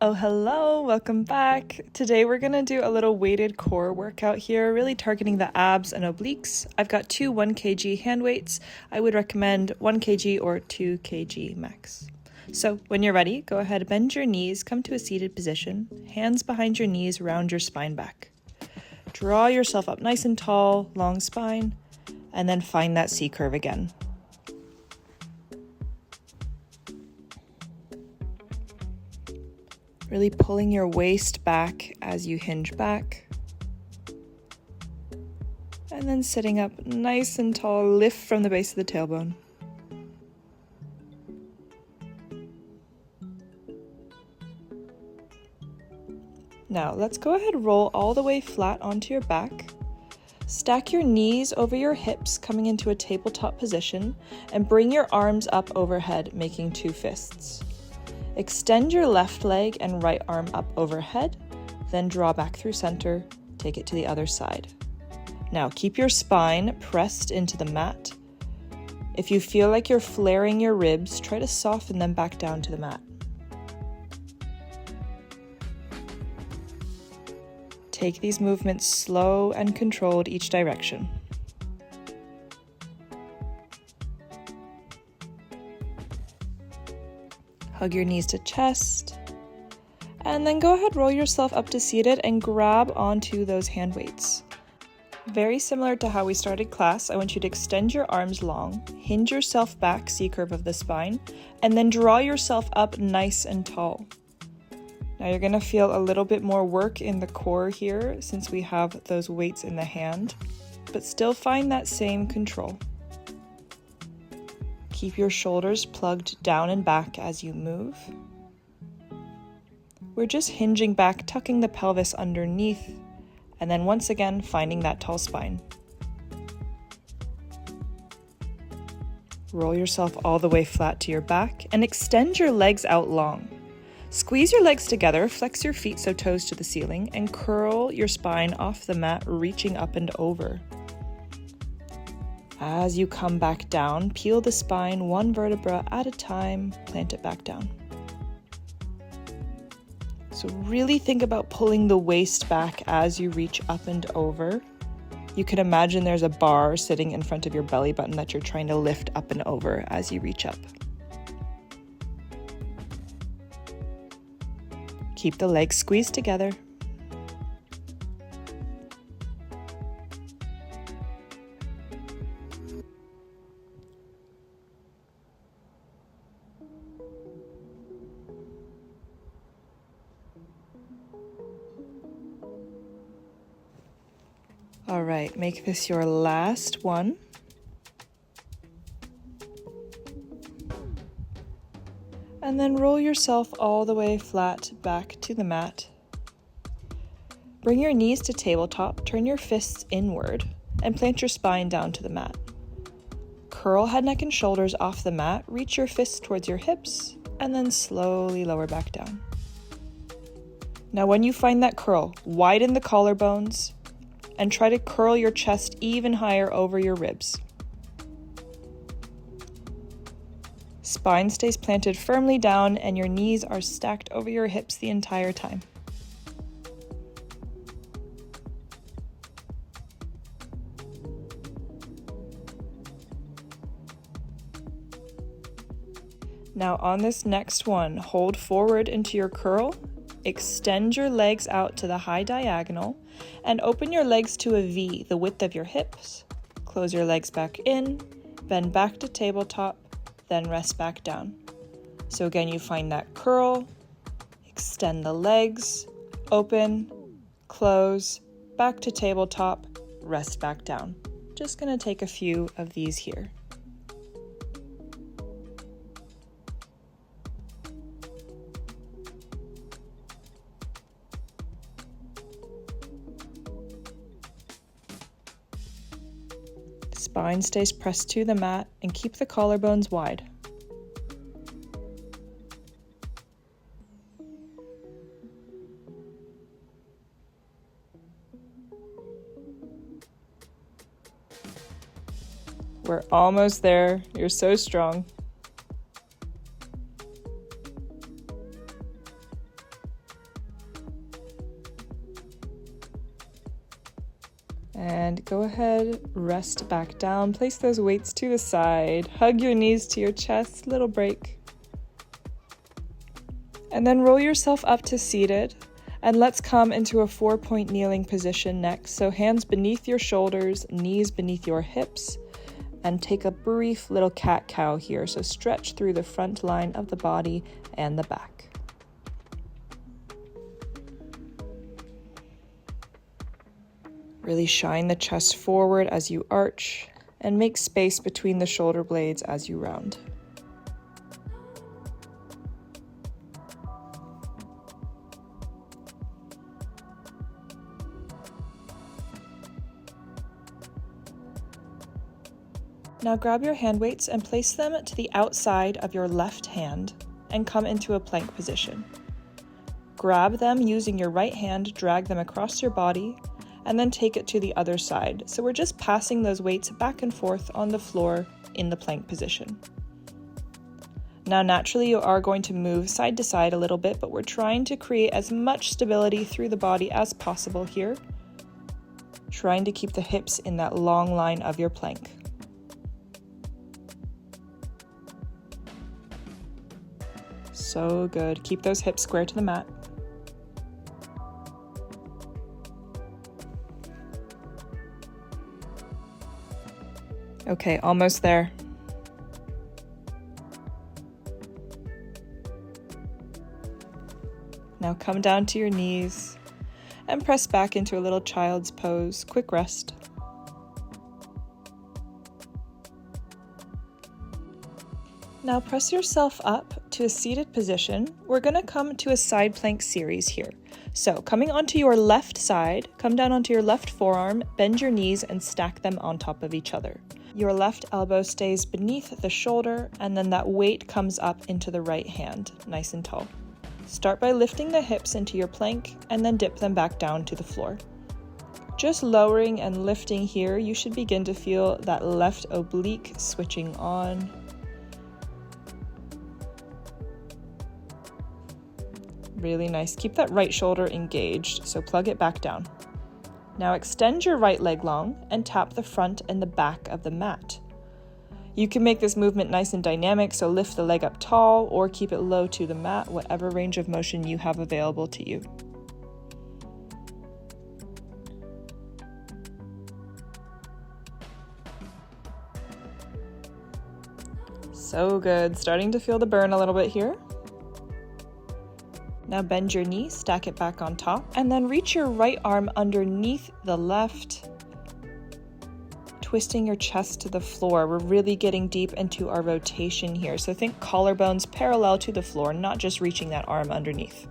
Oh, hello, welcome back. Today we're gonna do a little weighted core workout here, really targeting the abs and obliques. I've got two 1 kg hand weights. I would recommend 1 kg or 2 kg max. So when you're ready, go ahead, bend your knees, come to a seated position, hands behind your knees, round your spine back. Draw yourself up nice and tall, long spine, and then find that C curve again. Really pulling your waist back as you hinge back. And then sitting up nice and tall, lift from the base of the tailbone. Now let's go ahead and roll all the way flat onto your back. Stack your knees over your hips, coming into a tabletop position, and bring your arms up overhead, making 2 fists. Extend your left leg and right arm up overhead, then draw back through center, take it to the other side. Now keep your spine pressed into the mat. If you feel like you're flaring your ribs, try to soften them back down to the mat. Take these movements slow and controlled each direction. Hug your knees to chest, and then go ahead, roll yourself up to seated and grab onto those hand weights. Very similar to how we started class, I want you to extend your arms long, hinge yourself back, C curve of the spine, and then draw yourself up nice and tall. Now you're gonna feel a little bit more work in the core here since we have those weights in the hand, but still find that same control. Keep your shoulders plugged down and back as you move. We're just hinging back, tucking the pelvis underneath, and then once again, finding that tall spine. Roll yourself all the way flat to your back and extend your legs out long. Squeeze your legs together, flex your feet so toes to the ceiling, and curl your spine off the mat, reaching up and over. As you come back down, peel the spine 1 vertebra at a time, plant it back down. So really think about pulling the waist back as you reach up and over. You can imagine there's a bar sitting in front of your belly button that you're trying to lift up and over as you reach up. Keep the legs squeezed together. All right, make this your last one. And then roll yourself all the way flat back to the mat. Bring your knees to tabletop, turn your fists inward, and plant your spine down to the mat. Curl head, neck, and shoulders off the mat, reach your fists towards your hips, and then slowly lower back down. Now when you find that curl, widen the collarbones, and try to curl your chest even higher over your ribs. Spine stays planted firmly down and your knees are stacked over your hips the entire time. Now on this next one, hold forward into your curl, extend your legs out to the high diagonal, and open your legs to a V, the width of your hips. Close your legs back in, bend back to tabletop, then rest back down. So again, you find that curl, extend the legs, open, close, back to tabletop, rest back down. Just gonna take a few of these here. Spine stays pressed to the mat and keep the collarbones wide. We're almost there. You're so strong. And go ahead, rest back down, place those weights to the side, hug your knees to your chest, little break. And then roll yourself up to seated, and let's come into a 4-point kneeling position next. So hands beneath your shoulders, knees beneath your hips, and take a brief little cat-cow here. So stretch through the front line of the body and the back. Really shine the chest forward as you arch and make space between the shoulder blades as you round. Now grab your hand weights and place them to the outside of your left hand and come into a plank position. Grab them using your right hand, drag them across your body, and then take it to the other side. So we're just passing those weights back and forth on the floor in the plank position. Now naturally you are going to move side to side a little bit, but we're trying to create as much stability through the body as possible here, trying to keep the hips in that long line of your plank. So good. Keep those hips square to the mat. Okay, almost there. Now come down to your knees and press back into a little child's pose. Quick rest. Now press yourself up to a seated position. We're going to come to a side plank series here. So coming onto your left side, come down onto your left forearm, bend your knees and stack them on top of each other. Your left elbow stays beneath the shoulder, and then that weight comes up into the right hand, nice and tall. Start by lifting the hips into your plank and then dip them back down to the floor. Just lowering and lifting here, you should begin to feel that left oblique switching on. Really nice. Keep that right shoulder engaged, so plug it back down. Now extend your right leg long and tap the front and the back of the mat. You can make this movement nice and dynamic, so lift the leg up tall or keep it low to the mat, whatever range of motion you have available to you. So good. Starting to feel the burn a little bit here. Now bend your knee, stack it back on top, and then reach your right arm underneath the left, twisting your chest to the floor. We're really getting deep into our rotation here. So think collarbones parallel to the floor, not just reaching that arm underneath.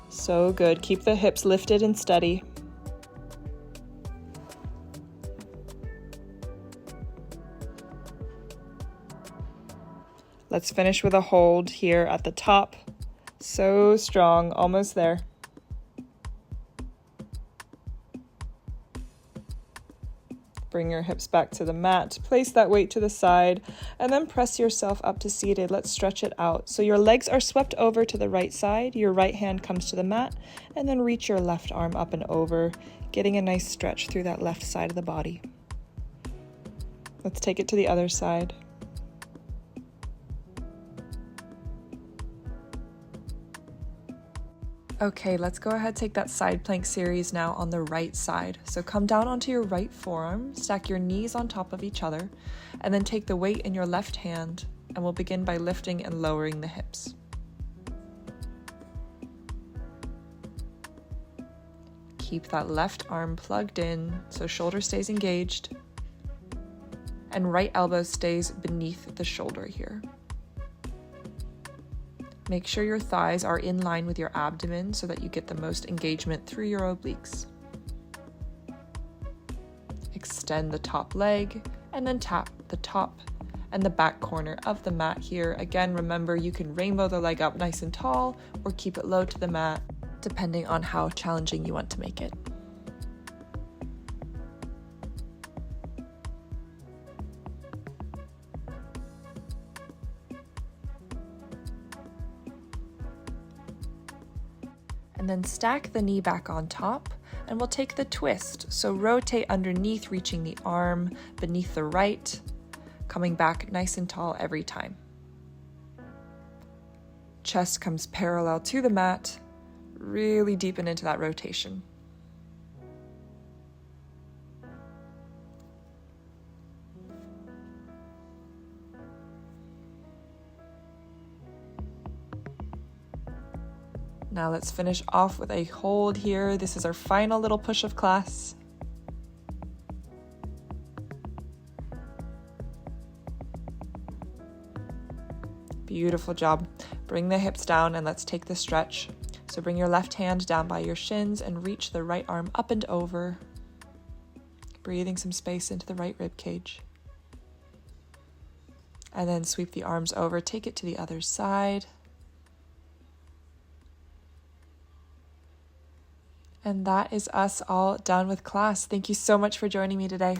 So good. Keep the hips lifted and steady. Let's finish with a hold here at the top. So strong, almost there. Bring your hips back to the mat, place that weight to the side, and then press yourself up to seated. Let's stretch it out. So your legs are swept over to the right side, your right hand comes to the mat, and then reach your left arm up and over, getting a nice stretch through that left side of the body. Let's take it to the other side. Okay, let's go ahead, take that side plank series now on the right side. So come down onto your right forearm, stack your knees on top of each other, and then take the weight in your left hand, and we'll begin by lifting and lowering the hips. Keep that left arm plugged in so shoulder stays engaged, and right elbow stays beneath the shoulder here. Make sure your thighs are in line with your abdomen so that you get the most engagement through your obliques. Extend the top leg and then tap the top and the back corner of the mat here. Again, remember you can rainbow the leg up nice and tall or keep it low to the mat, depending on how challenging you want to make it. And then stack the knee back on top, and we'll take the twist. So rotate underneath, reaching the arm beneath the right, coming back nice and tall every time. Chest comes parallel to the mat, really deepen into that rotation. Now let's finish off with a hold here. This is our final little push of class. Beautiful job. Bring the hips down and let's take the stretch. So bring your left hand down by your shins and reach the right arm up and over. Breathing some space into the right rib cage. And then sweep the arms over, take it to the other side. And that is us all done with class. Thank you so much for joining me today.